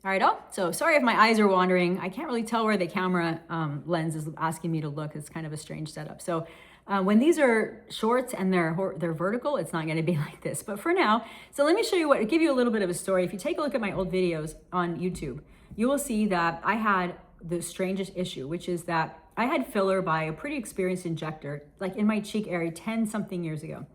All right, so sorry if my eyes are wandering. I can't really tell where the camera lens is asking me to look. It's kind of a strange setup. So when these are shorts and they're vertical, it's not gonna be like this. But for now, so let me show you give you a little bit of a story. If you take a look at my old videos on YouTube, you will see that I had the strangest issue, which is that I had filler by a pretty experienced injector, like in my cheek area 10 something years ago.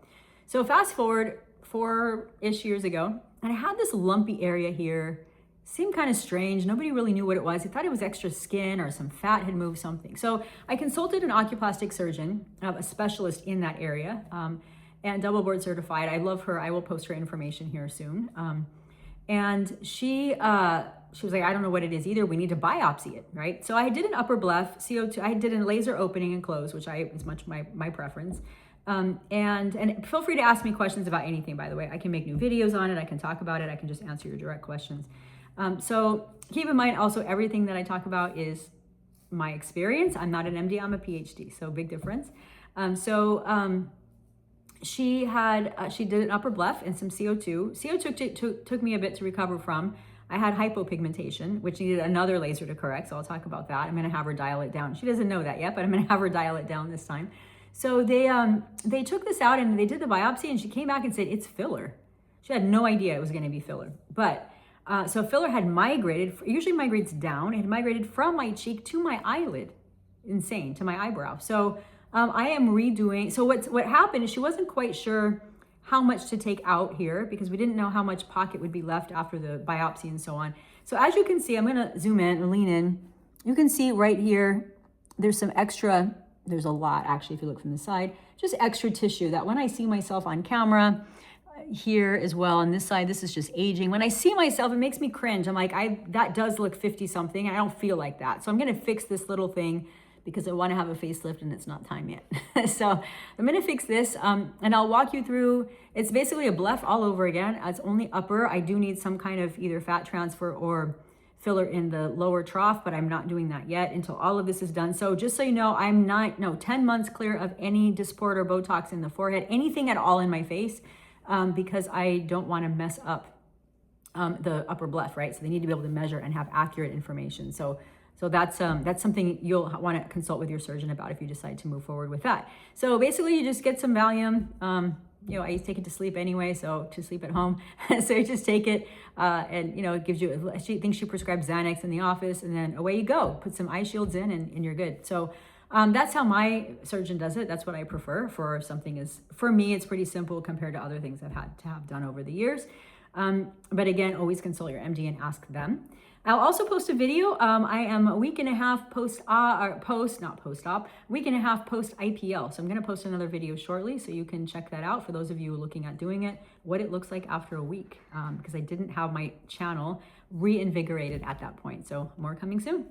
So fast forward 4-ish years ago, and I had this lumpy area here. Seemed kind of strange. Nobody really knew what it was. I thought it was extra skin or some fat had moved something. So I consulted an oculoplastic surgeon, a specialist in that area, and double board certified. I love her. I will post her information here soon. And she was like, I don't know what it is either. We need to biopsy it, right? So I did an upper bleph, CO2. I did a laser opening and close, which is much my preference. And feel free to ask me questions about anything, by the way. I can make new videos on it. I can talk about it. I can just answer your direct questions. So keep in mind also, everything that I talk about is my experience. I'm not an MD, I'm a PhD, so big difference. She did an upper bleph and some CO2. CO2 took me a bit to recover from. I had hypopigmentation, which needed another laser to correct, so I'll talk about that. I'm gonna have her dial it down. She doesn't know that yet, but I'm gonna have her dial it down this time. So they took this out and they did the biopsy, and she came back and said, it's filler. She had no idea it was gonna be filler, but so filler had migrated, usually migrates down, it had migrated from my cheek to my eyelid, insane, to my eyebrow. So I am redoing, so what happened is she wasn't quite sure how much to take out here because we didn't know how much pocket would be left after the biopsy and so on. So as you can see, I'm gonna zoom in and lean in. You can see right here, there's some extra, there's a lot actually if you look from the side, just extra tissue that when I see myself on camera, here as well on this side, this is just aging. When I see myself, it makes me cringe. I'm like, that does look 50 something. I don't feel like that. So I'm gonna fix this little thing because I wanna have a facelift and it's not time yet. So I'm gonna fix this and I'll walk you through, it's basically a bleph all over again. It's only upper. I do need some kind of either fat transfer or filler in the lower trough, but I'm not doing that yet until all of this is done. So just so you know, I'm 10 months clear of any Dysport or Botox in the forehead, anything at all in my face. Because I don't want to mess up the upper bleph, right? So they need to be able to measure and have accurate information. So that's something you'll want to consult with your surgeon about if you decide to move forward with that. So basically, you just get some Valium. I used to take it to sleep anyway, so to sleep at home. So you just take it, and it gives you. She thinks she prescribes Xanax in the office, and then away you go. Put some eye shields in, and you're good. So. That's how my surgeon does it. That's what I prefer for something for me, it's pretty simple compared to other things I've had to have done over the years. But again, always consult your MD and ask them. I'll also post a video. I am a week and a half post IPL. So I'm gonna post another video shortly so you can check that out for those of you looking at doing it, what it looks like after a week, because I didn't have my channel reinvigorated at that point. So more coming soon.